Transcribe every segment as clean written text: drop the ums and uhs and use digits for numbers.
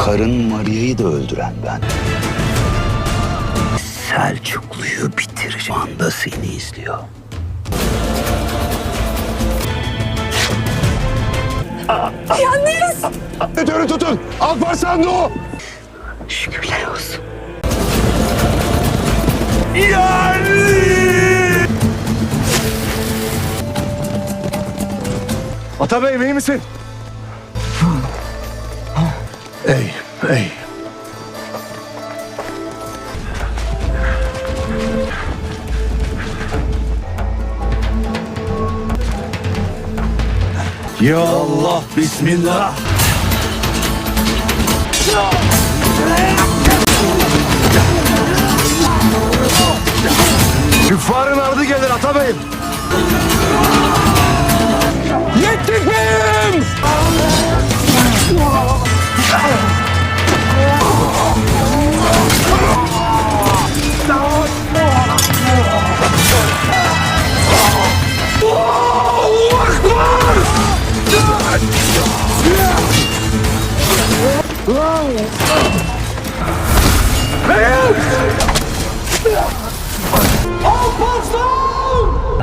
Karın Maria'yı da öldüren ben. Selçuklu'yu bitir. Şu anda seni izliyor. Yalnız! Edörü tutun! Alparslan Doğu! Şükürler olsun. Atabey'im iyi misin? Ey, ey. Ya Allah, Bismillah. Küffarın ardı gelir Atabey'im. Yettik beyim!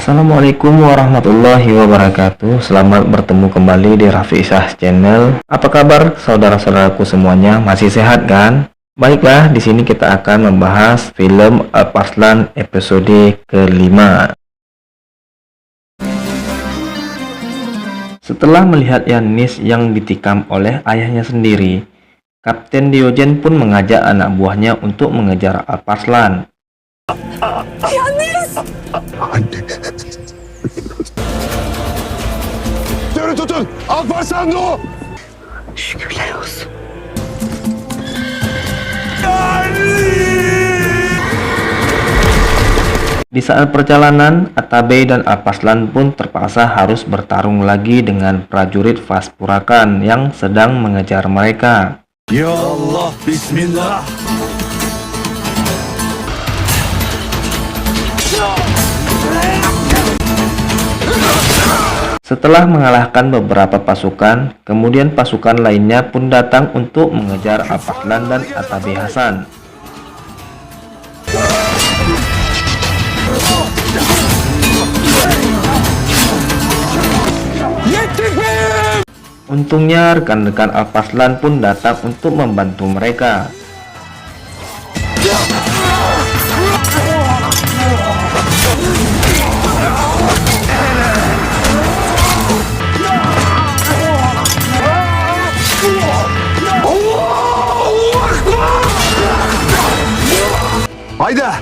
Assalamualaikum warahmatullahi wabarakatuh. Selamat bertemu kembali di Raffi Ishah Channel. Apa kabar saudara-saudaraku semuanya? Masih sehat kan? Baiklah, di sini kita akan membahas film Alparslan episode kelima. Setelah melihat Yanis yang ditikam oleh ayahnya sendiri, Kapten Diogen pun mengajak anak buahnya untuk mengejar Alparslan. Yalnız! Anne. Edörü tutun! Alparslan Doğu! Şükürler olsun. Di saat perjalanan, Atabey dan Alparslan pun terpaksa harus bertarung lagi dengan prajurit Vaspurakan yang sedang mengejar mereka. Ya Allah, Bismillah. Setelah mengalahkan beberapa pasukan, kemudian pasukan lainnya pun datang untuk mengejar Alparslan dan Atabey Hasan. Untungnya rekan-rekan Alparslan pun datang untuk membantu mereka. Hayda!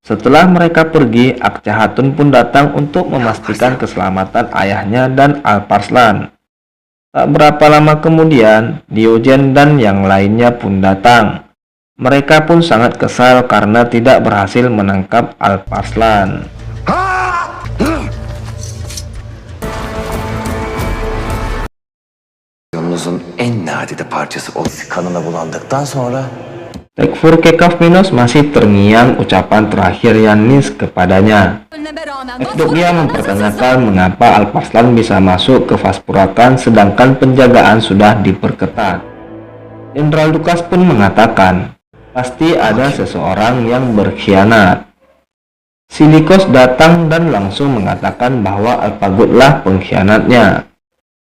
Setelah mereka pergi, Akcahatun pun datang untuk memastikan keselamatan ayahnya dan Alparslan. Tak berapa lama kemudian, Diogen dan yang lainnya pun datang. Mereka pun sangat kesal karena tidak berhasil menangkap Alparslan. Yolunuzun en nadide parçası o kanına bulandıktan sonra Tekfur Kekafmenos masih terngiang ucapan terakhir Yanis kepadanya. Önleme rağmen Ekdokya mempertanyakan mengapa Alparslan bisa masuk ke Vaspurakan sedangkan penjagaan sudah diperketat. Jenderal Lukas pun mengatakan, pasti ada seseorang yang berkhianat. Silikos datang dan langsung mengatakan bahwa Alpagutlah pengkhianatnya.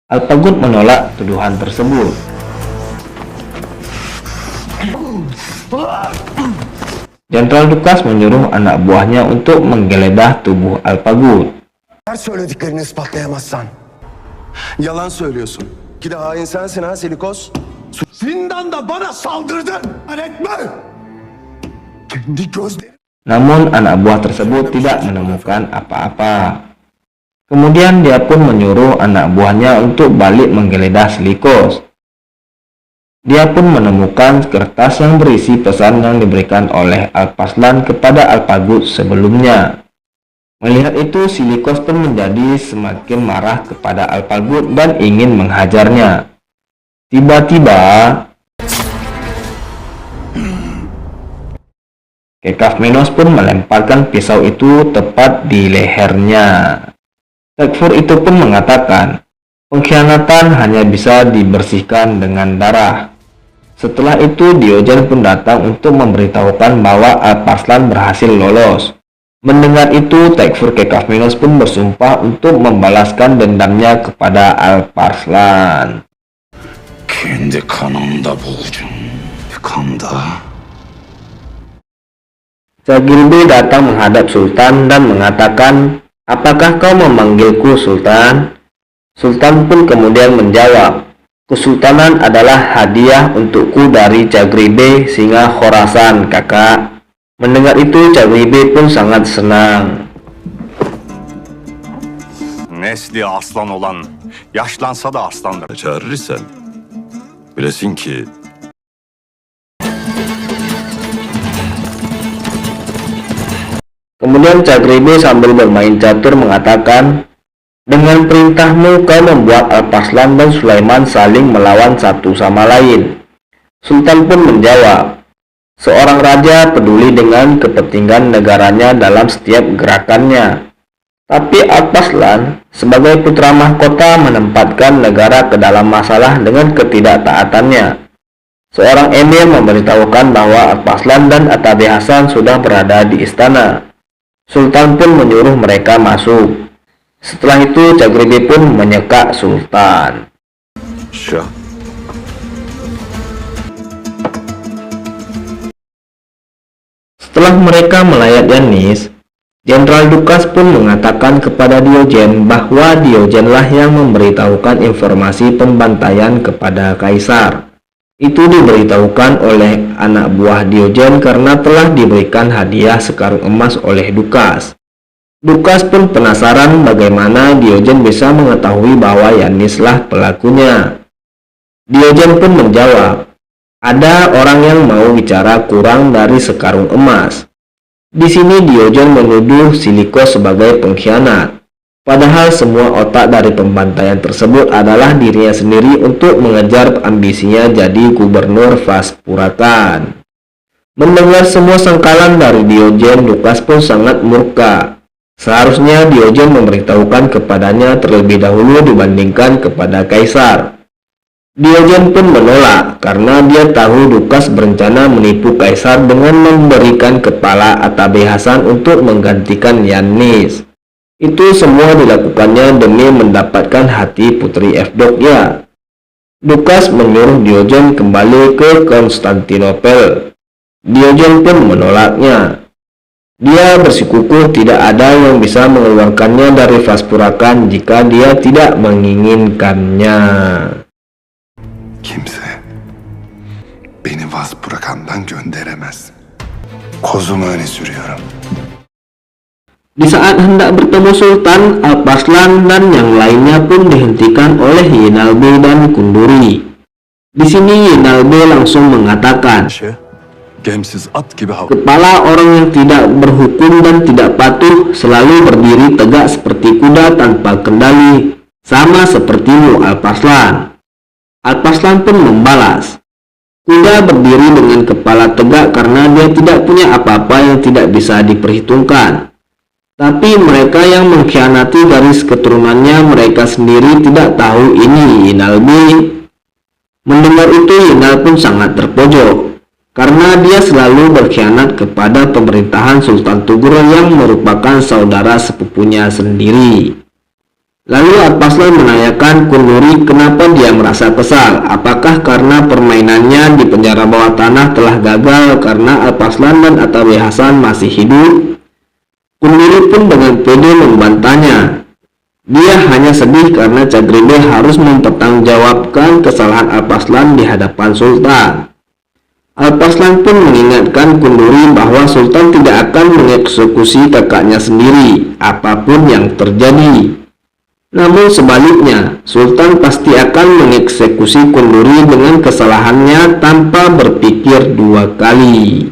Alpagut menolak tuduhan tersebut. Jenderal Lukas menyuruh anak buahnya untuk menggeledah tubuh Alpagut. Her söylediklerini ispatlayamazsan. Yalan söylüyorsun. Ki de hain sensin ha Silikos. Zindanda bana saldırdın. Etme! Kendi gözlerim. Namun anak buah tersebut tidak menemukan apa-apa. Kemudian dia pun menyuruh anak buahnya untuk balik menggeledah Silikos. Dia pun menemukan kertas yang berisi pesan yang diberikan oleh Alparslan kepada Alpagut sebelumnya. Melihat itu, Silikos pun menjadi semakin marah kepada Alpagut dan ingin menghajarnya. Tiba-tiba, Kekafmenos pun melemparkan pisau itu tepat di lehernya. Tekfur itu pun mengatakan, Pengkhianatan hanya bisa dibersihkan dengan darah. Setelah itu Diogen pun datang untuk memberitahukan bahwa Alparslan berhasil lolos. Mendengar itu, Tekfur Kekasminos pun bersumpah untuk membalaskan dendamnya kepada Alparslan. kendi kanımda boğacağım. Kanda. Cagirbe datang menghadap Sultan dan mengatakan, "Apakah kau memanggilku Sultan?" Sultan pun kemudian menjawab, "Kesultanan adalah hadiah untukku dari Cagirbe singa Khorasan, kakak." Mendengar itu, Cagirbe pun sangat senang. Nesli aslan olan yaşlansa da aslandır. Çağırırsan bilesin ki Kemudian Cagirbe sambil bermain catur mengatakan, "Dengan perintahmu kau membuat Alparslan dan Sulaiman saling melawan satu sama lain." Sultan pun menjawab, "Seorang raja peduli dengan kepentingan negaranya dalam setiap gerakannya. Tapi Alparslan sebagai putra mahkota menempatkan negara ke dalam masalah dengan ketidaktaatannya." Seorang emir memberitahukan bahwa Alparslan dan Atabe Hasan sudah berada di istana. Sultan pun menyuruh mereka masuk. Setelah itu Cagirbe pun menyeka Sultan. Şah. Setelah mereka melayat Yanis, Jenderal Dukas pun mengatakan kepada Diogen bahwa Diogenlah yang memberitahukan informasi pembantaian kepada Kaisar. Itu diberitahukan oleh anak buah Diogen karena telah diberikan hadiah sekarung emas oleh Dukas. Dukas pun penasaran bagaimana Diogen bisa mengetahui bahwa Yanislah pelakunya. Diogen pun menjawab, "Ada orang yang mau bicara kurang dari sekarung emas." Di sini Diogen menuduh Silikos sebagai pengkhianat. Padahal semua otak dari pembantaian tersebut adalah dirinya sendiri untuk mengejar ambisinya jadi gubernur Vaspurakan. Mendengar semua sangkalan dari Diogen, Dukas pun sangat murka. Seharusnya Diogen memberitahukan kepadanya terlebih dahulu dibandingkan kepada Kaisar. Diogen pun menolak karena dia tahu Dukas berencana menipu Kaisar dengan memberikan kepala Atabe Hasan untuk menggantikan Yanis. Itu semua dilakukannya demi mendapatkan hati Putri Evdokia. Dukas menyuruh Diogen kembali ke Konstantinopel. Diogen pun menolaknya. Dia bersikukuh tidak ada yang bisa mengeluarkannya dari Vaspurakan jika dia tidak menginginkannya. Kimse beni Vaspurakan'dan gönderemez. Kozumu öne sürüyorum. Di saat hendak bertemu Sultan, Alparslan dan yang lainnya pun dihentikan oleh Yinalbe dan Kunduri. Di sini Yinalbe langsung mengatakan, Gemsiz at gibi hava. "Kepala orang yang tidak berhukum dan tidak patuh selalu berdiri tegak seperti kuda tanpa kendali, sama sepertimu Alparslan." Alparslan pun membalas, "Kuda berdiri dengan kepala tegak karena dia tidak punya apa-apa yang tidak bisa diperhitungkan. Tapi mereka yang mengkhianati garis keturunannya mereka sendiri tidak tahu ini, Yinalbe." Mendengar itu Yinal pun sangat terpojok, karena dia selalu berkhianat kepada pemerintahan Sultan Tugur yang merupakan saudara sepupunya sendiri. Lalu Alparslan menanyakan Kunduri kenapa dia merasa kesal. Apakah karena permainannya di penjara bawah tanah telah gagal karena Alparslan dan Atabe Hasan masih hidup? Kunduri pun dengan pede membantahnya. Dia hanya sedih karena Cagirbe harus mempertanggungjawabkan kesalahan Alparslan di hadapan Sultan. Alparslan pun mengingatkan Kunduri bahwa Sultan tidak akan mengeksekusi kakaknya sendiri, apapun yang terjadi. Namun sebaliknya, Sultan pasti akan mengeksekusi Kunduri dengan kesalahannya tanpa berpikir dua kali.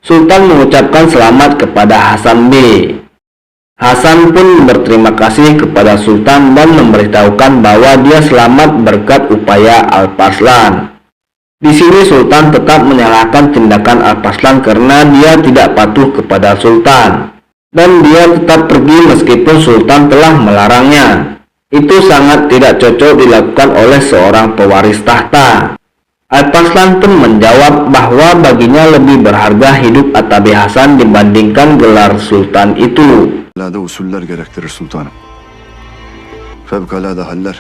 Sultan mengucapkan selamat kepada Hasan B. Hasan pun berterima kasih kepada Sultan dan memberitahukan bahwa dia selamat berkat upaya Alparslan. Di sini Sultan tetap menyalahkan tindakan Alparslan karena dia tidak patuh kepada Sultan, dan dia tetap pergi meskipun Sultan telah melarangnya. Itu sangat tidak cocok dilakukan oleh seorang pewaris tahta. Alparslan pun menjawab bahwa baginya lebih berharga hidup Atabe Hasan dibandingkan gelar Sultan itu. Fevkalade usuller gerektirir sultanım. Fevkalade haller.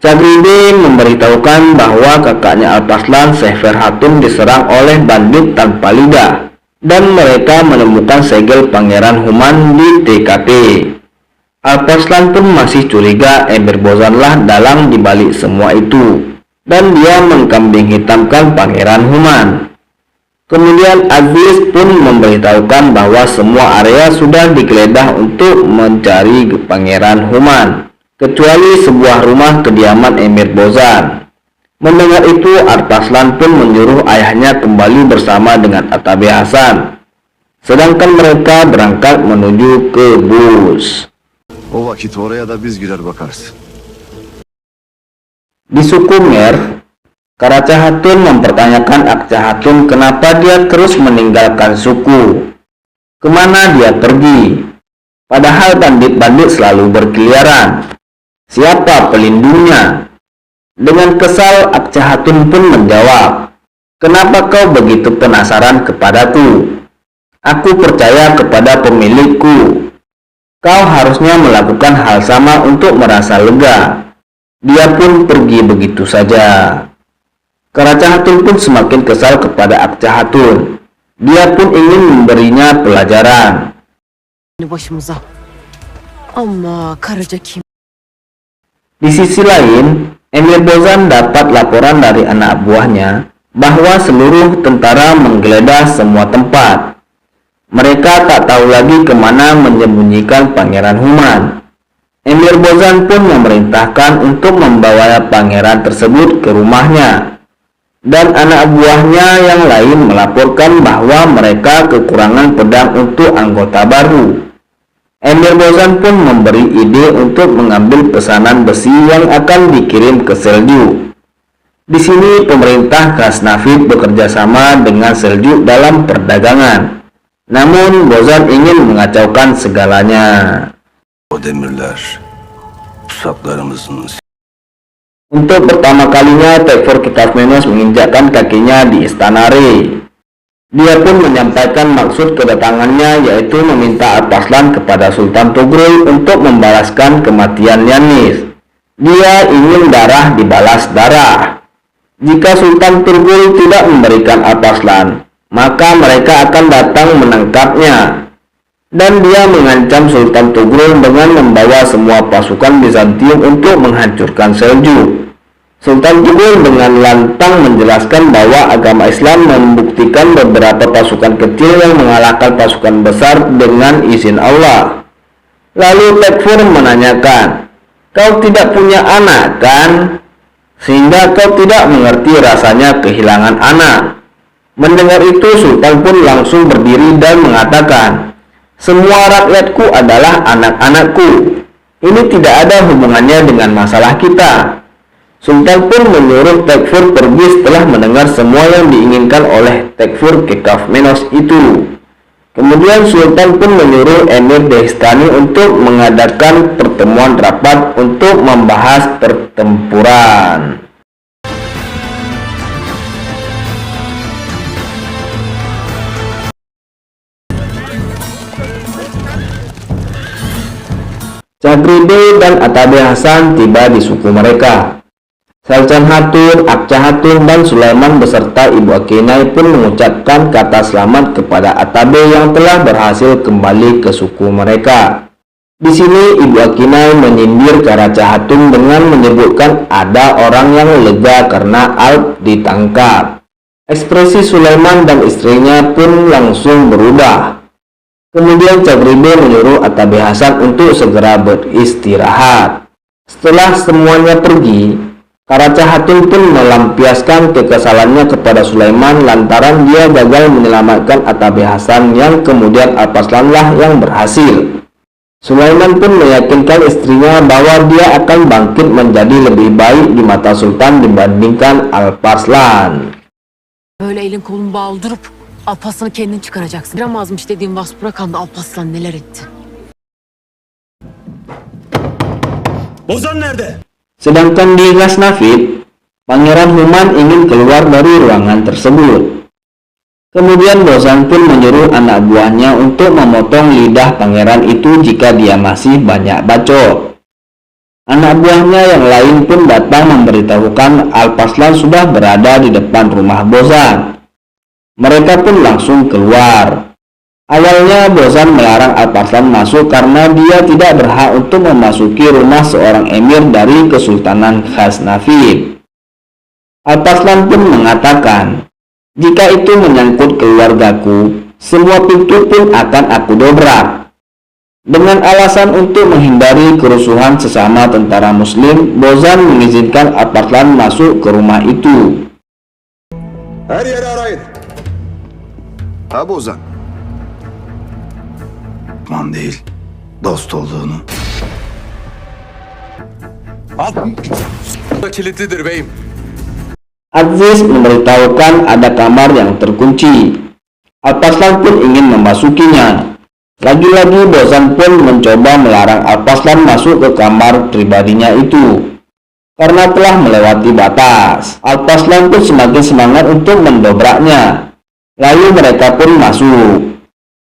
Cagride memberitahukan bahwa kakaknya Alparslan, Syekh Ferhatun, diserang oleh bandit tanpa lidah, dan mereka menemukan segel Pangeran Human di TKP. Alparslan pun masih curiga Emir Bozanlah dalang dibalik semua itu, dan dia mengkambing hitamkan Pangeran Human. Kemudian Aziz pun memberitahukan bahwa semua area sudah digeledah untuk mencari Pangeran Human, kecuali sebuah rumah kediaman Emir Bozan. Mendengar itu, Alparslan pun menyuruh ayahnya kembali bersama dengan Atabe Hasan, sedangkan mereka berangkat menuju ke Bus. O vakit oraya da biz girer bakarız. Di suku Mer, Karaca Hatun mempertanyakan Akca Hatun kenapa dia terus meninggalkan suku. Kemana dia pergi? Padahal bandit-bandit selalu berkeliaran. Siapa pelindungnya? Dengan kesal, Akca Hatun pun menjawab, "Kenapa kau begitu penasaran kepadaku? Aku percaya kepada pemilikku. Kau harusnya melakukan hal sama untuk merasa lega." Dia pun pergi begitu saja. Karaca Hatun pun semakin kesal kepada Akca Hatun. Dia pun ingin memberinya pelajaran. başımıza. Ama Karaca kim? Di sisi lain, Emir Bozan dapat laporan dari anak buahnya bahwa seluruh tentara menggeledah semua tempat. Mereka tak tahu lagi kemana menyembunyikan Pangeran Human. Emir Bozan pun memerintahkan untuk membawa pangeran tersebut ke rumahnya, dan anak buahnya yang lain melaporkan bahwa mereka kekurangan pedang untuk anggota baru. Emir Bozan pun memberi ide untuk mengambil pesanan besi yang akan dikirim ke Seljuk. Di sini pemerintah Ghaznavid bekerja sama dengan Seljuk dalam perdagangan. Namun Bozan ingin mengacaukan segalanya. O demirler pusatlarımızın. Untuk pertama kalinya, Tekfur Kekasmenos menginjakkan kakinya di Istana Re. Dia pun menyampaikan maksud kedatangannya, yaitu meminta Alparslan kepada Sultan Tughrul untuk membalaskan kematian Yanis. Dia ingin darah dibalas darah. Jika Sultan Tughrul tidak memberikan Alparslan, maka mereka akan datang menangkapnya. Dan dia mengancam Sultan Tughrul dengan membawa semua pasukan Bizantium untuk menghancurkan Seljuk. Sultan Tughrul dengan lantang menjelaskan bahwa agama Islam membuktikan beberapa pasukan kecil yang mengalahkan pasukan besar dengan izin Allah. Lalu Tekfur menanyakan, "Kau tidak punya anak, kan? Sehingga kau tidak mengerti rasanya kehilangan anak." Mendengar itu, Sultan pun langsung berdiri dan mengatakan, "Semua rakyatku adalah anak-anakku. Ini tidak ada hubungannya dengan masalah kita." Sultan pun menyuruh Tekfur pergi setelah mendengar semua yang diinginkan oleh Tekfur Kekasmenos itu. Kemudian Sultan pun menyuruh Emir Dehistani untuk mengadakan pertemuan rapat untuk membahas pertempuran. Cagride dan Atabe Hasan tiba di suku mereka. Salcan Hatun, Akca Hatun, dan Sulaiman beserta Ibu Akinai pun mengucapkan kata selamat kepada Atabe yang telah berhasil kembali ke suku mereka. Di sini Ibu Akinai menyindir Karaca Hatun dengan menyebutkan ada orang yang lega karena Alp ditangkap. Ekspresi Sulaiman dan istrinya pun langsung berubah. Kemudian Cagride menyuruh Atabe Hasan untuk segera beristirahat. Setelah semuanya pergi, Karaca Hatun pun melampiaskan kekesalannya kepada Sulaiman lantaran dia gagal menyelamatkan Atabe Hasan yang kemudian Alparslanlah yang berhasil. Sulaiman pun meyakinkan istrinya bahwa dia akan bangkit menjadi lebih baik di mata Sultan dibandingkan Alparslan. Böyle elin kolun bağlı durup Alparslan'ı kendin çıkaracaksın. Bilemazmış dediğim Vaspurakan'da Alparslan neler etti. Bozan nerede? Sedangkan di Ghaznavid, Pangeran Human ingin keluar dari ruangan tersebut. Kemudian Bozan pun menyuruh anak buahnya untuk memotong lidah pangeran itu jika dia masih banyak bacot. Anak buahnya yang lain pun datang memberitahukan Alparslan sudah berada di depan rumah Bozan. Mereka pun langsung keluar. Awalnya Bozan melarang Alparslan masuk karena dia tidak berhak untuk memasuki rumah seorang emir dari Kesultanan Ghaznavid. Alparslan pun mengatakan, "Jika itu menyangkut keluargaku, semua pintu pun akan aku dobrak." Dengan alasan untuk menghindari kerusuhan sesama tentara muslim, Bozan mengizinkan Alparslan masuk ke rumah itu. Her yeri arayın. Ha Bozan. Aman değil. Dost olduğunu. Kilitlidir beyim. Aziz memberitahukan ada kamar yang terkunci. Alparslan pun ingin memasukinya. Lagi-lagi Bozan pun mencoba melarang Alparslan masuk ke kamar pribadinya itu karena telah melewati batas. Alparslan pun semakin semangat untuk mendobraknya. Lalu mereka pun masuk.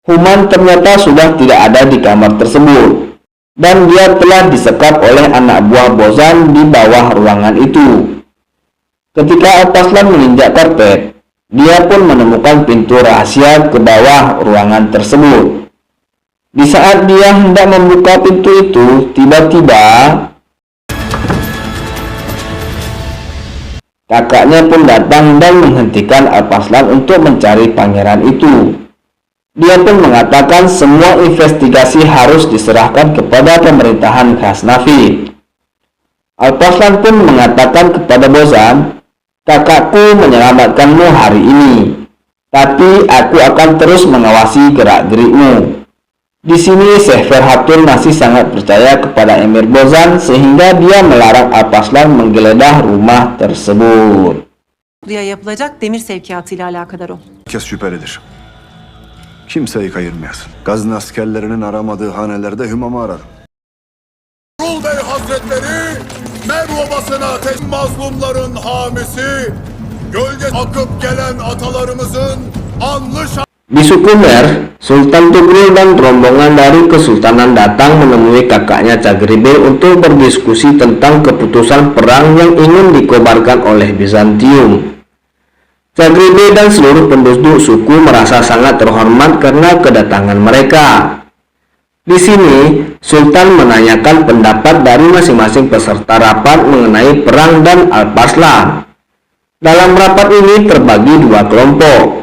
Human ternyata sudah tidak ada di kamar tersebut dan dia telah disekap oleh anak buah Bozan di bawah ruangan itu. Ketika Alparslan menginjak karpet, dia pun menemukan pintu rahasia ke bawah ruangan tersebut. Di saat dia hendak membuka pintu itu, tiba-tiba kakaknya pun datang dan menghentikan Alparslan untuk mencari pangeran itu. Dia pun mengatakan semua investigasi harus diserahkan kepada pemerintahan Ghaznavid. Alparslan pun mengatakan kepada Bozan, "Kakakku menyelamatkanmu hari ini, tapi aku akan terus mengawasi gerak-gerikmu." Di sini Syekh Ferhatun masih sangat percaya kepada Emir Bozan sehingga dia melarang Alparslan menggeledah rumah tersebut. Yapılacak demir sevkiyatıyla alakadar o. Herkes şüphelidir. Kimseyi kayırmayasın. Gazın askerlerinin aramadığı hanelerde hümamı ararım. Ruh Bey Hazretleri, Mev Obası'na mazlumların hamisi, gölge akıp gelen atalarımızın anlı Di Sukumer, Sultan Tugrul dan rombongan dari kesultanan datang menemui kakaknya Cagribe untuk berdiskusi tentang keputusan perang yang ingin dikobarkan oleh Bizantium. Cagribe dan seluruh penduduk suku merasa sangat terhormat karena kedatangan mereka. Di sini, Sultan menanyakan pendapat dari masing-masing peserta rapat mengenai perang dan Alparslan. Dalam rapat ini terbagi dua kelompok.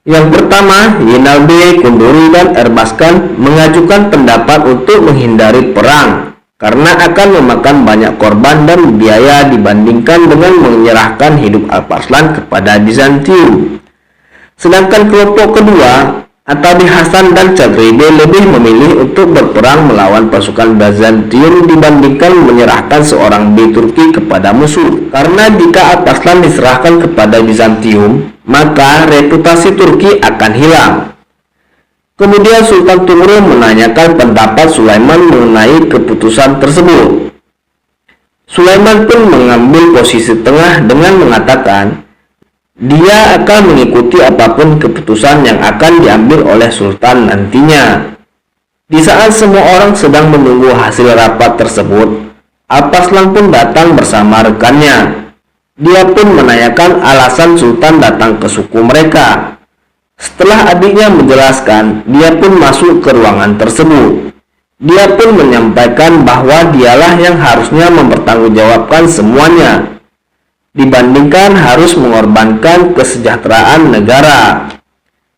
Yang pertama, Yinalbe, Kunduri, dan Erbaskan mengajukan pendapat untuk menghindari perang karena akan memakan banyak korban dan biaya dibandingkan dengan menyerahkan hidup Alparslan kepada Bizantium. Sedangkan kelompok kedua, Atabi Hasan dan Cagribe lebih memilih untuk berperang melawan pasukan Bizantium dibandingkan menyerahkan seorang di Turki kepada musuh. Karena jika Alparslan diserahkan kepada Bizantium, maka reputasi Turki akan hilang. Kemudian Sultan Tumurun menanyakan pendapat Sulaiman mengenai keputusan tersebut. Sulaiman pun mengambil posisi tengah dengan mengatakan dia akan mengikuti apapun keputusan yang akan diambil oleh Sultan nantinya. Di saat semua orang sedang menunggu hasil rapat tersebut, Alparslan pun datang bersama rekannya. Dia pun menanyakan alasan Sultan datang ke suku mereka. Setelah adiknya menjelaskan, dia pun masuk ke ruangan tersebut. Dia pun menyampaikan bahwa dialah yang harusnya mempertanggungjawabkan semuanya, dibandingkan harus mengorbankan kesejahteraan negara.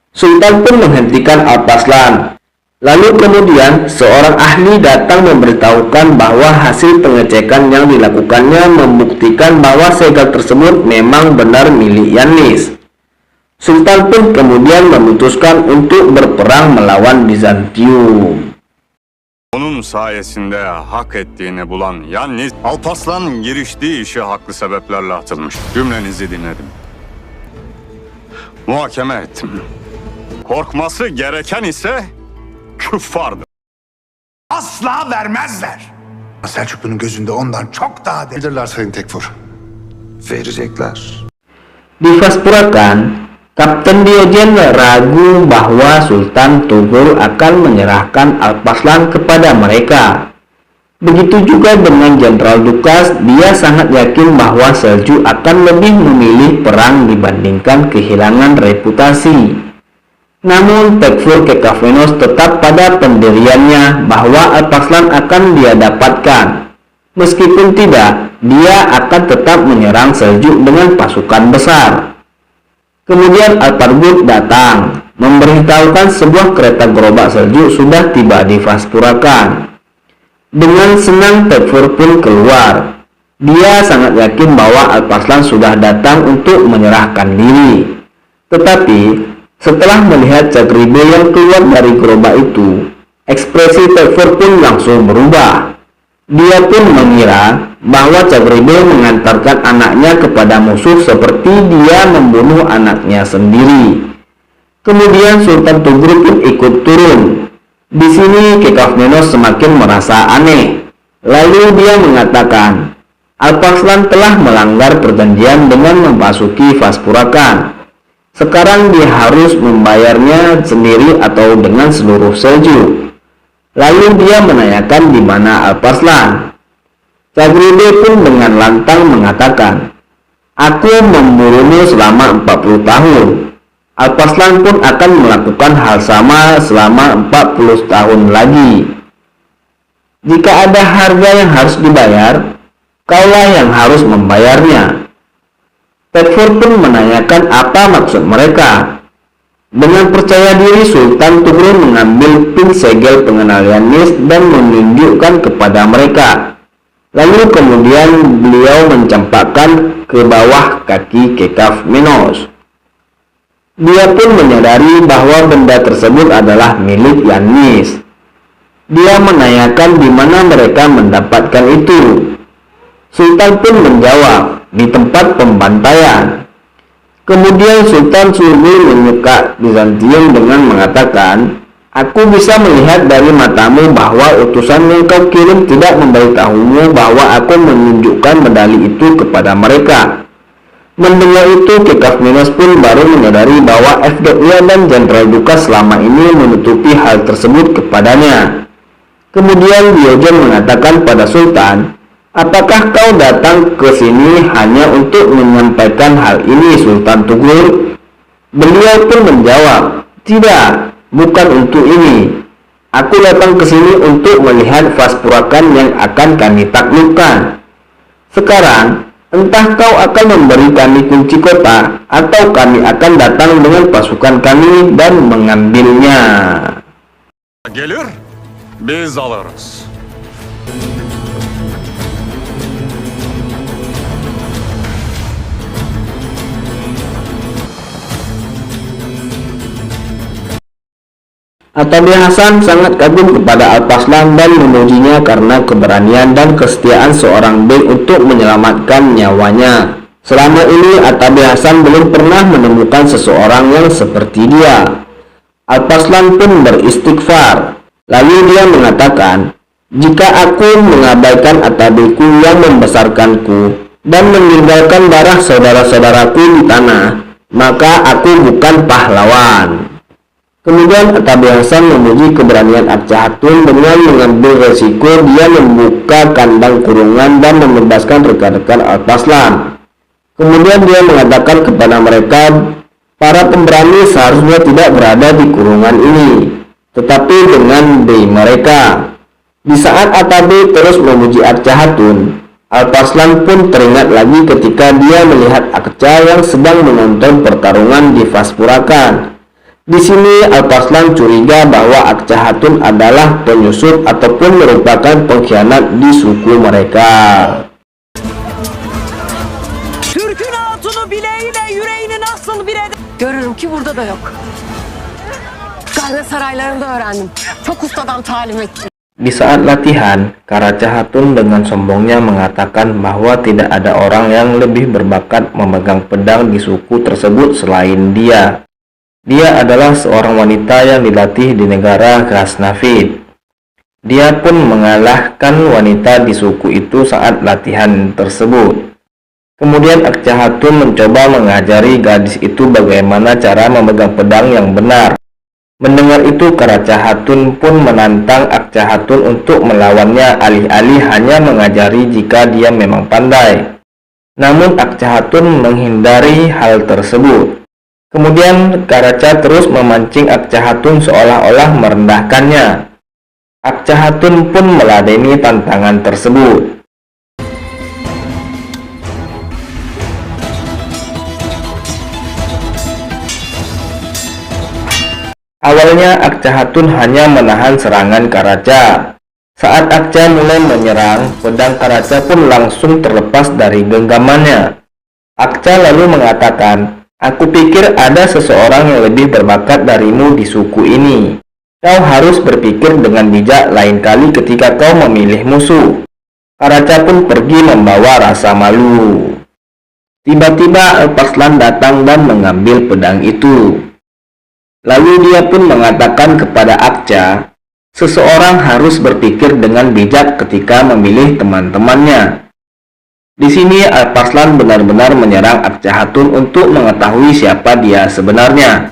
Sultan pun menghentikan Alparslan. Lalu kemudian seorang ahli datang memberitahukan bahwa hasil pengecekan yang dilakukannya membuktikan bahwa segel tersebut memang benar milik Yannis. Sultan pun kemudian memutuskan untuk berperang melawan Bizantium. Onun sayesinde hak ettiğini bulan Yannis Alparslan giriştiği işe haklı sebeplerle atılmış. Cümlenizi dinledim. Muhakeme ettim. Korkması gereken ise küffardır. Asla vermezler. Selçuklu'nun gözünde ondan çok daha değerlidirler Sayın Tekfur. Verecekler. Di Vaspurakan, Kapten Diogen ragu bahwa Sultan Tugur akan menyerahkan Alparslan kepada mereka. Begitu juga dengan Jenderal Dukas, dia sangat yakin bahwa Seljuk akan lebih memilih perang dibandingkan kehilangan reputasi. Namun Tekfur Kekafenos tetap pada pendiriannya bahwa Alparslan akan dia dapatkan. Meskipun tidak, dia akan tetap menyerang Seljuk dengan pasukan besar. Kemudian Alpargut datang, memberitahukan sebuah kereta gerobak Seljuk sudah tiba di Vaspurakan. Dengan senang Tekfur pun keluar. Dia sangat yakin bahwa Alparslan sudah datang untuk menyerahkan diri. Tetapi setelah melihat Cagribe yang keluar dari gerobak itu, ekspresi Tekfur pun langsung berubah. Dia pun mengira bahwa Cagribe mengantarkan anaknya kepada musuh seperti dia membunuh anaknya sendiri. Kemudian Sultan Tugur pun ikut turun. Di sini Kekafmenos semakin merasa aneh. Lalu dia mengatakan, Alparslan telah melanggar perjanjian dengan memasuki Vaspurakan. Sekarang dia harus membayarnya sendiri atau dengan seluruh Seljuk. Lalu dia menanyakan di mana Alparslan. Cagribe pun dengan lantang mengatakan, aku memburumu selama 40 tahun. Alparslan pun akan melakukan hal sama selama 40 tahun lagi. Jika ada harga yang harus dibayar, kaulah yang harus membayarnya. Tekfur pun menanyakan apa maksud mereka. Dengan percaya diri, Sultan Tugur mengambil pin segel pengenal Yannis dan menunjukkan kepada mereka. Lalu kemudian beliau mencampakkan ke bawah kaki Kekafmenos. Dia pun menyadari bahwa benda tersebut adalah milik Yannis. Dia menanyakan di mana mereka mendapatkan itu. Sultan pun menjawab, di tempat pembantaian. Kemudian Sultan Surgur menyeka Bizantium dengan mengatakan, aku bisa melihat dari matamu bahwa utusan yang kau kirim tidak memberitahumu bahwa aku menunjukkan medali itu kepada mereka. Mendengar itu, Kekafmenos pun baru menyadari bahwa Evdokia dan Jenderal Dukas selama ini menutupi hal tersebut kepadanya. Kemudian Diogen mengatakan pada Sultan, apakah kau datang ke sini hanya untuk menyampaikan hal ini, Sultan Tugur? Beliau pun menjawab, tidak, bukan untuk ini. Aku datang ke sini untuk melihat Vaspurakan yang akan kami taklukkan. Sekarang, entah kau akan memberi kami kunci kota, atau kami akan datang dengan pasukan kami dan mengambilnya. Gelir, biz alırız. Atabi Hasan sangat kagum kepada Alparslan dan memujinya karena keberanian dan kesetiaan seorang bey untuk menyelamatkan nyawanya. Selama ini Atabi Hasan belum pernah menemukan seseorang yang seperti dia. Alparslan pun beristighfar. Lalu dia mengatakan, jika aku mengabaikan atabiku yang membesarkanku dan meninggalkan darah saudara-saudaraku di tanah, maka aku bukan pahlawan. Kemudian Atabi Hasan memuji keberanian Akcahatun dengan mengambil resiko dia membuka kandang kurungan dan membebaskan rekan-rekan Alparslan. Kemudian dia mengatakan kepada mereka, para pemberani seharusnya tidak berada di kurungan ini, tetapi dengan bey mereka. Di saat Atabi terus memuji Akcahatun, Alparslan pun teringat lagi ketika dia melihat Akca yang sedang menonton pertarungan di Vaspurakan. Di sini Alparslan curiga bahwa Akcahatun adalah penyusup ataupun merupakan pengkhianat di suku mereka. Türk'ün hatunu bileğiyle yüreğini nasıl bir eder? Görürüm ki burada da yok. Gayret saraylarında öğrendim. Çok ustadan talim ettim. Di saat latihan, Karaca Hatun dengan sombongnya mengatakan bahwa tidak ada orang yang lebih berbakat memegang pedang di suku tersebut selain dia. Dia adalah seorang wanita yang dilatih di negara Ghaznavid. Dia pun mengalahkan wanita di suku itu saat latihan tersebut. Kemudian Akca Hatun mencoba mengajari gadis itu bagaimana cara memegang pedang yang benar. Mendengar itu, Karaca Hatun pun menantang Akca Hatun untuk melawannya, alih-alih hanya mengajari jika dia memang pandai. Namun Akca Hatun menghindari hal tersebut. Kemudian Karaca terus memancing Akca Hatun seolah-olah merendahkannya. Akca Hatun pun meladeni tantangan tersebut. Awalnya Akca Hatun hanya menahan serangan Karaca. Saat Akca mulai menyerang, pedang Karaca pun langsung terlepas dari genggamannya. Akca lalu mengatakan, "Aku pikir ada seseorang yang lebih berbakat darimu di suku ini. Kau harus berpikir dengan bijak lain kali ketika kau memilih musuh." Karaca pun pergi membawa rasa malu. Tiba-tiba Alparslan datang dan mengambil pedang itu. Lalu dia pun mengatakan kepada Akca, seseorang harus berpikir dengan bijak ketika memilih teman-temannya. Di sini Alparslan benar-benar menyerang Akca Hatun untuk mengetahui siapa dia sebenarnya.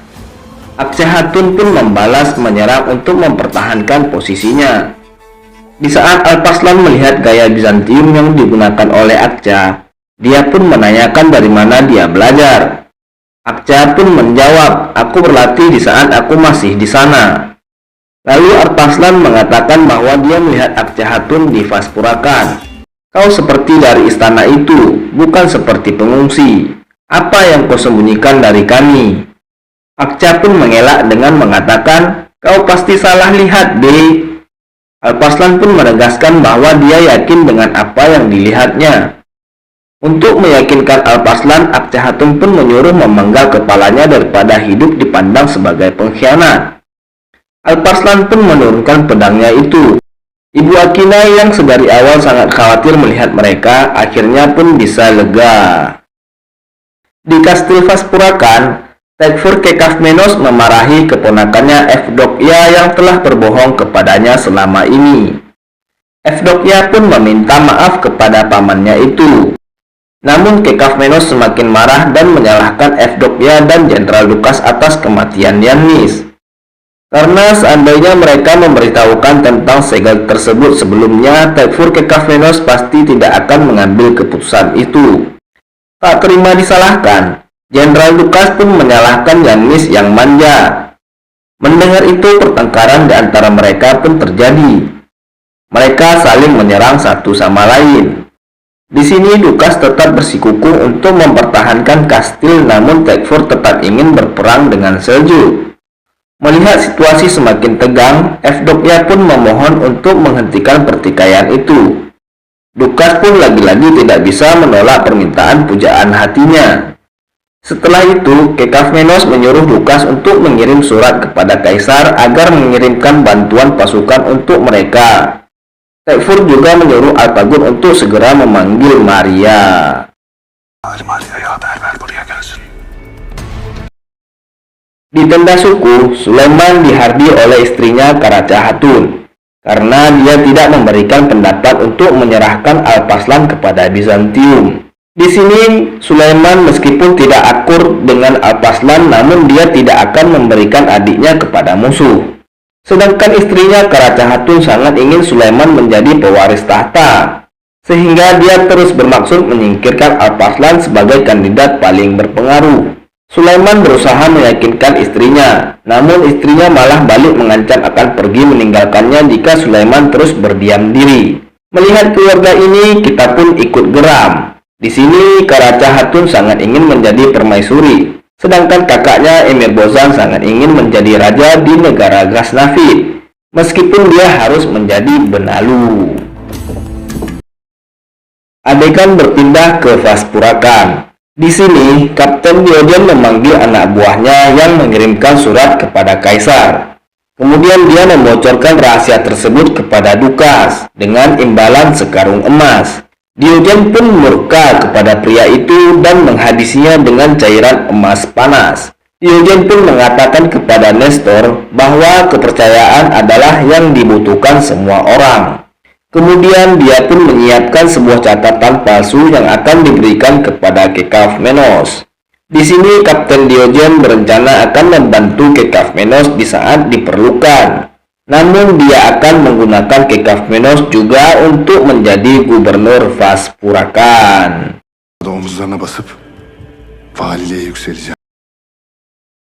Akca Hatun pun membalas menyerang untuk mempertahankan posisinya. Di saat Alparslan melihat gaya Bizantium yang digunakan oleh Akca, dia pun menanyakan dari mana dia belajar. Akca pun menjawab, "Aku berlatih di saat aku masih di sana." Lalu Alparslan mengatakan bahwa dia melihat Akca Hatun di Vaspurakan. "Kau seperti dari istana itu, bukan seperti pengungsi. Apa yang kau sembunyikan dari kami?" Akca pun mengelak dengan mengatakan, "Kau pasti salah lihat, Dek." Alparslan pun menegaskan bahwa dia yakin dengan apa yang dilihatnya. Untuk meyakinkan Alparslan, Akca Hatun pun menyuruh memenggal kepalanya daripada hidup dipandang sebagai pengkhianat. Alparslan pun menurunkan pedangnya itu. Ibu Akina yang sedari awal sangat khawatir melihat mereka, akhirnya pun bisa lega. Di Kastil Vaspurakan, Tekfur Kekavmenos memarahi keponakannya Evdokia yang telah berbohong kepadanya selama ini. Evdokia pun meminta maaf kepada pamannya itu. Namun Kekavmenos semakin marah dan menyalahkan Evdokia dan Jenderal Lukas atas kematian Yannis. Karena seandainya mereka memberitahukan tentang segel tersebut sebelumnya, Tekfur Kekavmenos pasti tidak akan mengambil keputusan itu. Tak terima disalahkan, Jenderal Lukas pun menyalahkan Yannis yang manja. Mendengar itu, pertengkaran di antara mereka pun terjadi. Mereka saling menyerang satu sama lain. Di sini Lukas tetap bersikukuh untuk mempertahankan kastil, namun Tekfur tetap ingin berperang dengan Seljuk. Melihat situasi semakin tegang, Evdokia pun memohon untuk menghentikan pertikaian itu. Lukas pun lagi-lagi tidak bisa menolak permintaan pujaan hatinya. Setelah itu, Kekavmenos menyuruh Lukas untuk mengirim surat kepada Kaisar agar mengirimkan bantuan pasukan untuk mereka. Tekfur juga menyuruh Alpagun untuk segera memanggil Maria. Di tenda suku, Sulaiman dihardi oleh istrinya Karaca Hatun karena dia tidak memberikan pendapat untuk menyerahkan Alparslan kepada Bizantium. Di sini, Sulaiman meskipun tidak akur dengan Alparslan, namun dia tidak akan memberikan adiknya kepada musuh. Sedangkan istrinya Karaca Hatun sangat ingin Sulaiman menjadi pewaris tahta, sehingga dia terus bermaksud menyingkirkan Alparslan sebagai kandidat paling berpengaruh. Sulaiman berusaha meyakinkan istrinya, namun istrinya malah balik mengancam akan pergi meninggalkannya jika Sulaiman terus berdiam diri. Melihat keluarga ini, kita pun ikut geram. Di sini Karaca Hatun sangat ingin menjadi permaisuri. Sedangkan kakaknya Emir Bozan sangat ingin menjadi raja di negara Ghaznavid, meskipun dia harus menjadi benalu. Adegan berpindah ke Vaspurakan. Di sini, Kapten Diodion memanggil anak buahnya yang mengirimkan surat kepada Kaisar. Kemudian dia membocorkan rahasia tersebut kepada Dukas dengan imbalan sekarung emas. Diogen pun murka kepada pria itu dan menghabisinya dengan cairan emas panas. Diogen pun mengatakan kepada Nestor bahwa kepercayaan adalah yang dibutuhkan semua orang. Kemudian dia pun menyiapkan sebuah catatan palsu yang akan diberikan kepada Kekavmenos. Di sini Kapten Diogen berencana akan membantu Kekavmenos di saat diperlukan. Namun dia akan menggunakan Kekavmenos juga untuk menjadi gubernur Vaspurakan. Omuzlarına basıp valiliğe yükseleceğim.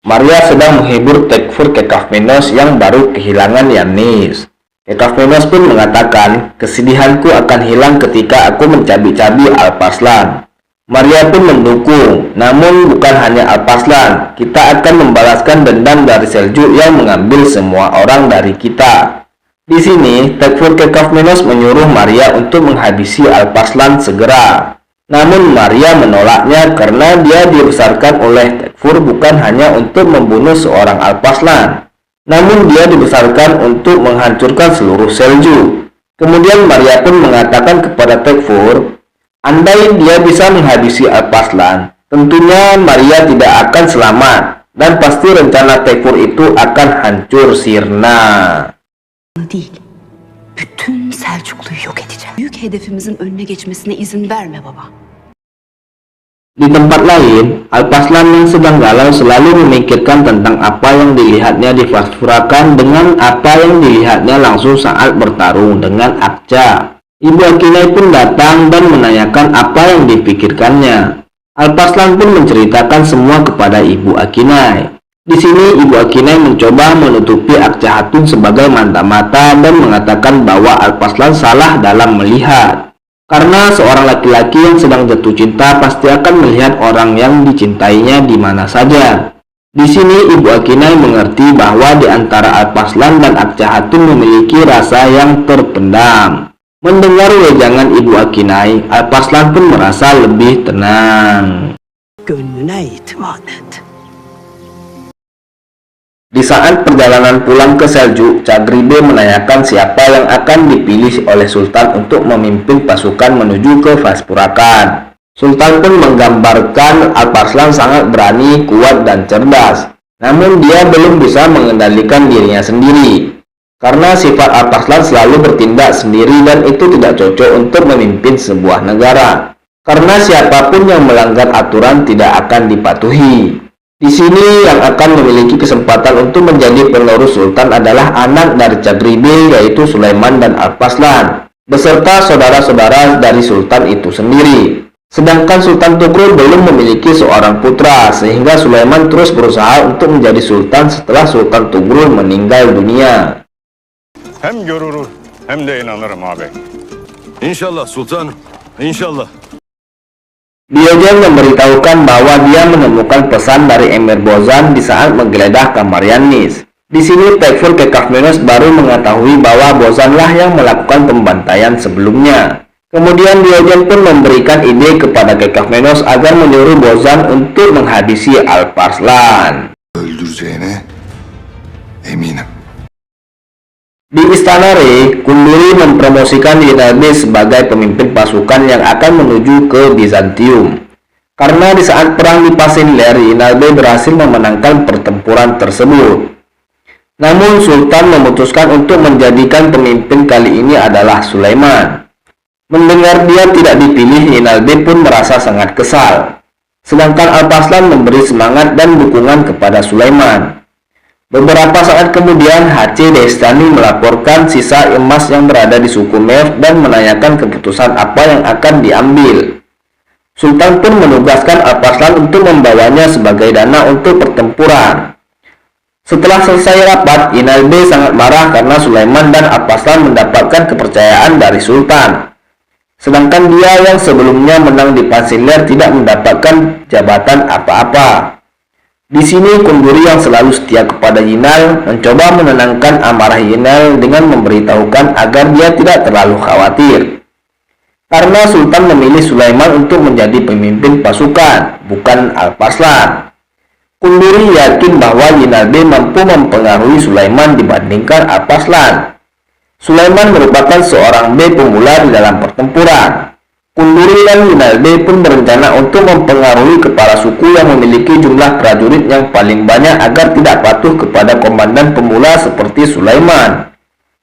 Maria sedang menghibur Tekfur Kekavmenos yang baru kehilangan Yannis. Kekavmenos pun mengatakan, kesedihanku akan hilang ketika aku mencabik-cabik Alparslan. Maria pun mendukung, namun bukan hanya Alparslan, kita akan membalaskan dendam dari Seljuk yang mengambil semua orang dari kita. Di sini, Tekfur Kekavmenos menyuruh Maria untuk menghabisi Alparslan segera. Namun Maria menolaknya karena dia dibesarkan oleh Tekfur bukan hanya untuk membunuh seorang Alparslan, namun dia dibesarkan untuk menghancurkan seluruh Seljuk. Kemudian Maria pun mengatakan kepada Tekfur, andai dia bisa menghabisi Alparslan, tentunya Maria tidak akan selamat dan pasti rencana Tekfur itu akan hancur sirna. Değil. Bütün Selçuklu'yu yok edeceğim. Büyük hedefimizin önüne geçmesine izin verme baba. Di tempat lain, Alparslan yang sedang galau selalu memikirkan tentang apa yang dilihatnya di Vaspurakan dengan apa yang dilihatnya langsung saat bertarung dengan Akca. Ibu Akinai pun datang dan menanyakan apa yang dipikirkannya. Alparslan pun menceritakan semua kepada Ibu Akinai. Di sini Ibu Akinai mencoba menutupi Akca Hatun sebagai mata-mata dan mengatakan bahwa Alparslan salah dalam melihat. Karena seorang laki-laki yang sedang jatuh cinta pasti akan melihat orang yang dicintainya di mana saja. Di sini Ibu Akinai mengerti bahwa di antara Alparslan dan Akca Hatun memiliki rasa yang terpendam. Mendengar wejangan Ibu Akinai, Alparslan pun merasa lebih tenang. Gönlüne itimat et. Di saat perjalanan pulang ke Seljuk, Çadribe menanyakan siapa yang akan dipilih oleh Sultan untuk memimpin pasukan menuju ke Vaspurakan. Sultan pun menggambarkan Alparslan sangat berani, kuat, dan cerdas. Namun dia belum bisa mengendalikan dirinya sendiri. Karena sifat Alparslan selalu bertindak sendiri dan itu tidak cocok untuk memimpin sebuah negara. Karena siapapun yang melanggar aturan tidak akan dipatuhi. Di sini yang akan memiliki kesempatan untuk menjadi penerus Sultan adalah anak dari Çadribe yaitu Sulaiman dan Alparslan, beserta saudara-saudara dari Sultan itu sendiri. Sedangkan Sultan Tugrul belum memiliki seorang putra, sehingga Sulaiman terus berusaha untuk menjadi Sultan setelah Sultan Tugrul meninggal dunia. Hem görürüm hem de inanırım abi. İnşallah sultanım, inşallah. Diogen memberitahukan bahwa dia menemukan pesan dari Emir Bozan di saat menggeledah kamar Yannis. Di sini Tekfur Kekavmenos baru mengetahui bahwa Bozanlah yang melakukan pembantaian sebelumnya. Kemudian Diogen pun memberikan ide kepada Kekavmenos agar menyuruh Bozan untuk menghabisi Alparslan. Öldüreceğine eminim. Di Istana Re, Kunduri mempromosikan Yinalbe sebagai pemimpin pasukan yang akan menuju ke Bizantium. Karena di saat perang di Pasinler, Yinalbe berhasil memenangkan pertempuran tersebut. Namun Sultan memutuskan untuk menjadikan pemimpin kali ini adalah Sulaiman. Mendengar dia tidak dipilih, Yinalbe pun merasa sangat kesal. Sedangkan Alparslan memberi semangat dan dukungan kepada Sulaiman. Beberapa saat kemudian, Hacı Destani melaporkan sisa emas yang berada di suku Mev dan menanyakan keputusan apa yang akan diambil. Sultan pun menugaskan Alparslan untuk membawanya sebagai dana untuk pertempuran. Setelah selesai rapat, Yinalbe sangat marah karena Sulaiman dan Alparslan mendapatkan kepercayaan dari Sultan. Sedangkan dia yang sebelumnya menang di Pasinler tidak mendapatkan jabatan apa-apa. Di sini Kunduri yang selalu setia kepada Yinal mencoba menenangkan amarah Yinal dengan memberitahukan agar dia tidak terlalu khawatir. Karena Sultan memilih Sulaiman untuk menjadi pemimpin pasukan, bukan Alparslan. Kunduri yakin bahwa Yinalde mampu mempengaruhi Sulaiman dibandingkan Alpaslan. Sulaiman merupakan seorang B pemula di dalam pertempuran. Kunduri dan Yinalde pun berencana untuk mempengaruhi kepala suku yang memiliki jumlah prajurit yang paling banyak agar tidak patuh kepada komandan pemula seperti Sulaiman.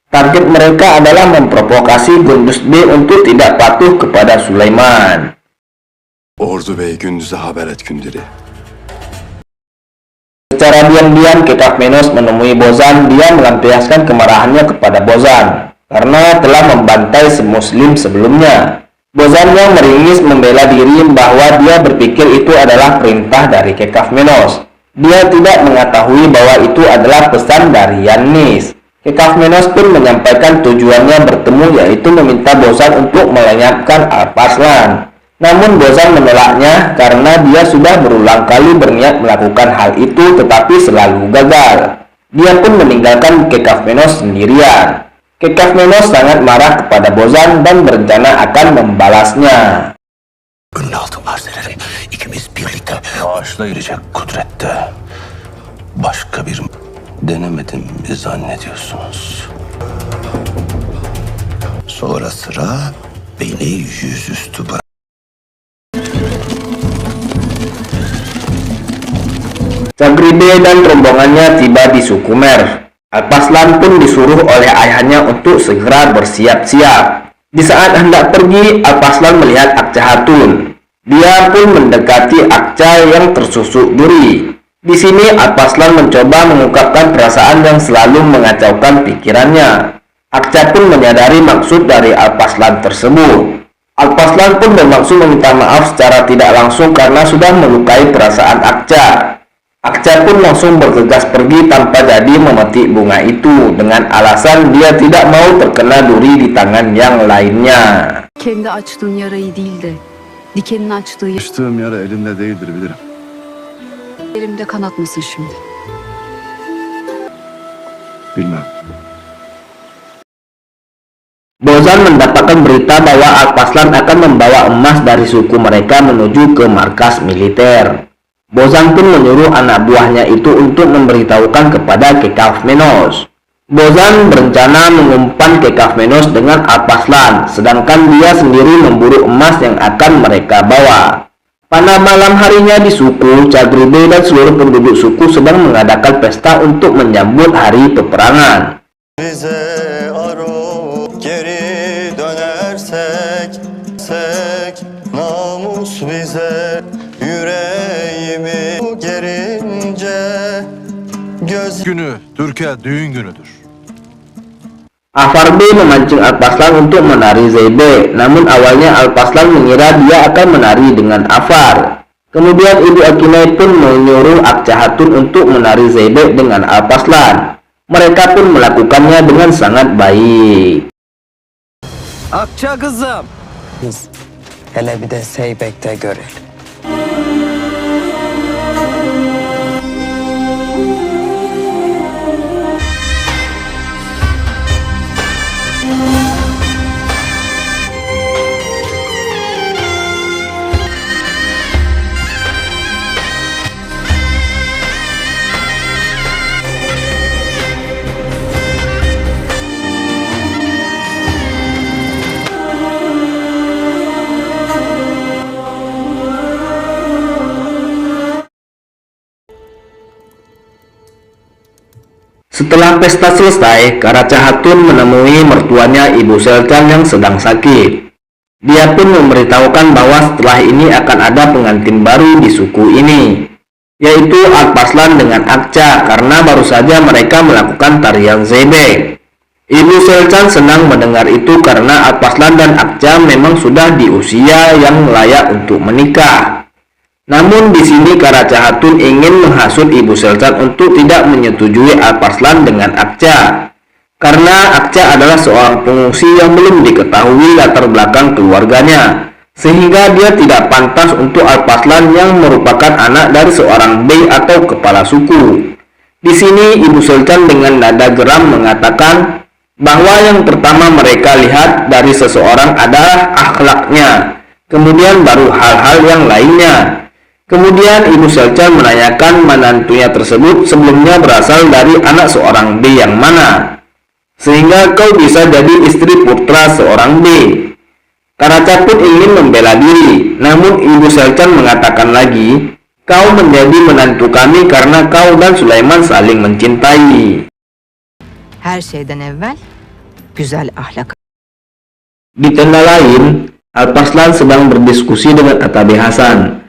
Target mereka adalah memprovokasi Gündüz B untuk tidak patuh kepada Sulaiman. Ordu Bey Gündüz'e haber et Gündür'i. Secara diam-diam Kekafmenos menemui Bozan. Dia melampiaskan kemarahannya kepada Bozan karena telah membantai semuslim sebelumnya. Bozan yang meringis membela diri bahwa dia berpikir itu adalah perintah dari Kekafmenos. Dia tidak mengetahui bahwa itu adalah pesan dari Yannis. Kekafmenos pun menyampaikan tujuannya bertemu, yaitu meminta Bozan untuk melenyapkan Alpaslan. Namun Bozan menolaknya karena dia sudah berulang kali berniat melakukan hal itu tetapi selalu gagal. Dia pun meninggalkan Kekafmenos sendirian. Kekafmenos sangat marah kepada Bozan dan berencana akan membalasnya. Önüne aldım arzeleri. İkimiz birlikte ağaçla girecek kudrette. Başka bir denemedim mi zannediyorsunuz? Sonra sıra beni yüzüstü bırak. Cagribe dan rombongannya tiba di Sukumer. Alpaslan pun disuruh oleh ayahnya untuk segera bersiap-siap. Di saat hendak pergi, Alpaslan melihat Akça Hatun. Dia pun mendekati Akça yang tersusuk duri. Di sini Alpaslan mencoba mengungkapkan perasaan yang selalu mengacaukan pikirannya. Akça pun menyadari maksud dari Alpaslan tersebut. Alpaslan pun bermaksud meminta maaf secara tidak langsung karena sudah melukai perasaan Akça. Akça pun langsung bergegas pergi tanpa jadi memetik bunga itu dengan alasan dia tidak mau terkena duri di tangan yang lainnya. Kendi açtığın yarayı değil de dikenin açtığı Açtığım yara elimde değildir bilirim. yerimde kanatmasın şimdi. Bilmem. Bozan mendapatkan berita bahwa Alpaslan akan membawa emas dari suku mereka menuju ke markas militer. Bozan pun menyuruh anak buahnya itu untuk memberitahukan kepada Kekafmenos. Bozan berencana mengumpan Kekafmenos dengan Alpaslan, sedangkan dia sendiri memburu emas yang akan mereka bawa. Pada malam harinya di suku, Cagribe dan seluruh penduduk suku sedang mengadakan pesta untuk menyambut hari peperangan. Bize aro geri dönersek namus bize yüreğimi gerince göz Günü Türkiye düğün günüdür. Afar B memancing Alpaslan untuk menari Zebe, namun awalnya Alpaslan mengira dia akan menari dengan Afar. Kemudian Ibu Akinai pun menyuruh Akça Hatun untuk menari Zebe dengan Alpaslan. Mereka pun melakukannya dengan sangat baik. Akça kızım. hele bir de Seybek'te görelim. Setelah pesta selesai, Karaca Hatun menemui mertuanya Ibu Selcan yang sedang sakit. Dia pun memberitahukan bahwa setelah ini akan ada pengantin baru di suku ini, yaitu Alpaslan dengan Akça, karena baru saja mereka melakukan tarian Zebe. Ibu Selcan senang mendengar itu karena Alpaslan dan Akça memang sudah di usia yang layak untuk menikah. Namun di sini Karaca Hatun ingin menghasut Ibu Selcan untuk tidak menyetujui Alpaslan dengan Akça. Karena Akça adalah seorang pengungsi yang belum diketahui latar belakang keluarganya, sehingga dia tidak pantas untuk Alpaslan yang merupakan anak dari seorang bey atau kepala suku. Di sini Ibu Selcan dengan nada geram mengatakan bahwa yang pertama mereka lihat dari seseorang adalah akhlaknya, kemudian baru hal-hal yang lainnya. Kemudian Ibu Selcan menanyakan menantunya tersebut sebelumnya berasal dari anak seorang B yang mana, sehingga kau bisa jadi istri putra seorang B. Karaca pun ingin membela diri, namun Ibu Selcan mengatakan lagi, kau menjadi menantu kami karena kau dan Süleyman saling mencintai. Her şeyden evvel güzel ahlak. Di tenda lain, Alparslan sedang berdiskusi dengan Atabe Hasan.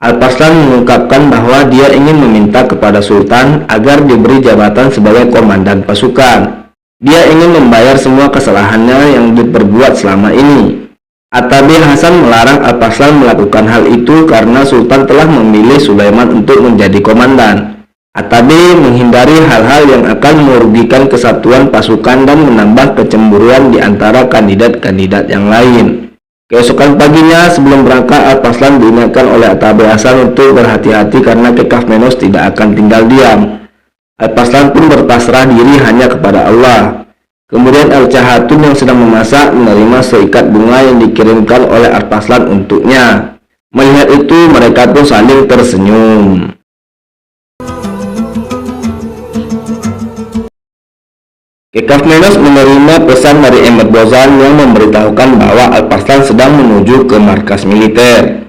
Alparslan mengungkapkan bahwa dia ingin meminta kepada Sultan agar diberi jabatan sebagai komandan pasukan. Dia ingin membayar semua kesalahannya yang diperbuat selama ini. Atabe Hasan melarang Alparslan melakukan hal itu karena Sultan telah memilih Süleyman untuk menjadi komandan. Atabe menghindari hal-hal yang akan merugikan kesatuan pasukan dan menambah kecemburuan di antara kandidat-kandidat yang lain. Keesokan paginya sebelum berangkat, Alparslan diingatkan oleh Atabe Hasan untuk berhati-hati karena Kekafmenos tidak akan tinggal diam. Alparslan pun berpasrah diri hanya kepada Allah. Kemudian Al-Cahatun yang sedang memasak menerima seikat bunga yang dikirimkan oleh Alparslan untuknya. Melihat itu mereka pun saling tersenyum. Kekafmenos menerima pesan dari Emir Bozan yang memberitahukan bahwa Alparslan sedang menuju ke markas militer.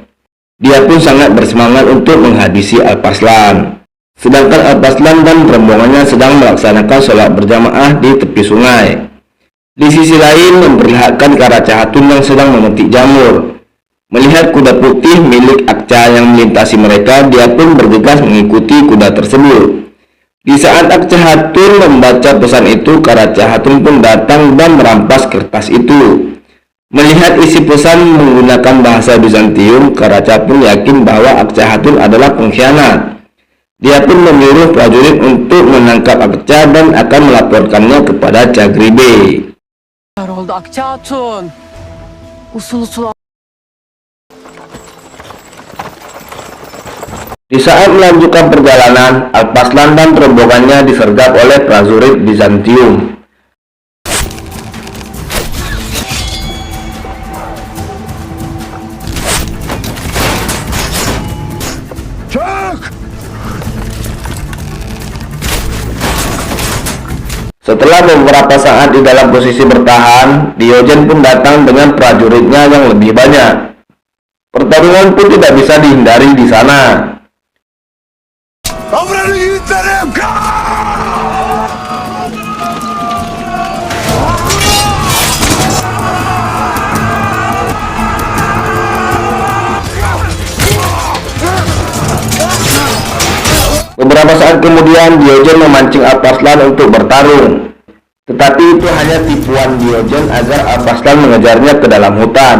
Dia pun sangat bersemangat untuk menghabisi Alparslan. Sedangkan Alparslan dan rombongannya sedang melaksanakan sholat berjamaah di tepi sungai. Di sisi lain memperlihatkan Karaca Hatun yang sedang memetik jamur. Melihat kuda putih milik Akca yang melintasi mereka, dia pun bergegas mengikuti kuda tersebut. Di saat Akca Hatun membaca pesan itu, Karaca Hatun pun datang dan merampas kertas itu. Melihat isi pesan menggunakan bahasa Bizantium, Karaca pun yakin bahwa Akca Hatun adalah pengkhianat. Dia pun menyuruh prajurit untuk menangkap Akca dan akan melaporkannya kepada Cagribe. Oldu Akça Hatun. Usul-usul. Di saat melanjutkan perjalanan, Alparslan dan rombongannya disergap oleh prajurit Bizantium. Setelah beberapa saat di dalam posisi bertahan, Diogen pun datang dengan prajuritnya yang lebih banyak. Pertarungan pun tidak bisa dihindari di sana. Avranı yiğitlerim! Beberapa saat kemudian Diogen memancing Alparslan untuk bertarung. Tetapi itu hanya tipuan Diogen agar Alparslan mengejarnya ke dalam hutan.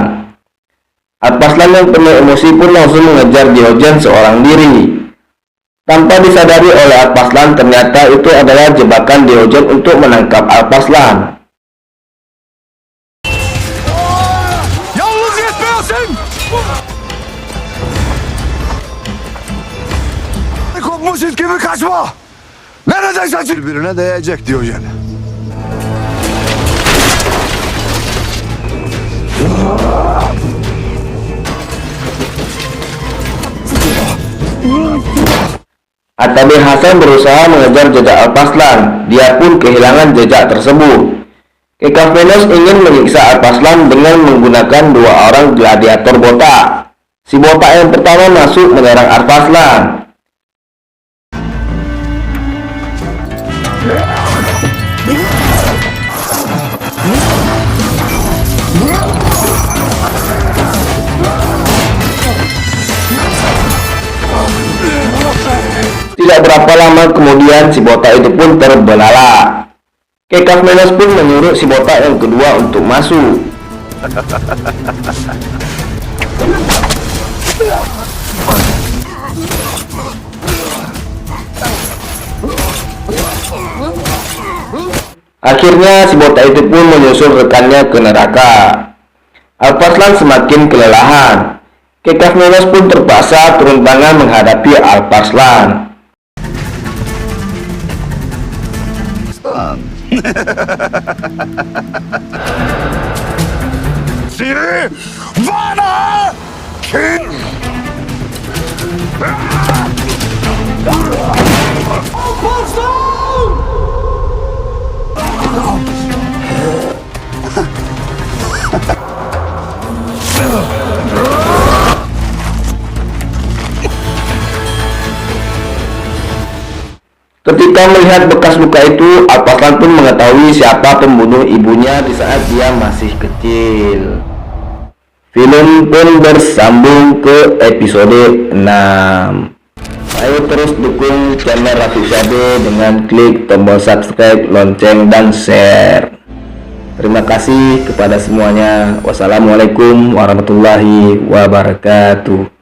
Alparslan yang penuh emosi pun langsung mengejar Diogen seorang diri. Tanpa disadari oleh Alparslan, ternyata itu adalah jebakan Diogen untuk menangkap Alparslan. Yalnız yetmiyorsun! Kopmuş it gibi kaçma! Neredeyse birbirine değecek Diyojen. Atabe Hasan berusaha mengejar jejak Alparslan. Dia pun kehilangan jejak tersebut. Kekafmenos ingin menyiksa Alparslan dengan menggunakan dua orang gladiator botak. Si botak yang pertama masuk menyerang Alparslan. Tidak berapa lama kemudian si botak itu pun terbelalak. Kekafmenos pun menyuruh si botak yang kedua untuk masuk. Akhirnya si botak itu pun menyusul rekannya ke neraka. Alparslan semakin kelelahan. Kekafmenos pun terpaksa turun tangan menghadapi Alparslan. Seni bana kim? Ketika melihat bekas luka itu, Alpaslan pun mengetahui siapa pembunuh ibunya di saat dia masih kecil. Film pun bersambung ke episode 6. Ayo terus dukung channel Raffi Syade dengan klik tombol subscribe, lonceng, dan share. Terima kasih kepada semuanya. Wassalamualaikum warahmatullahi wabarakatuh.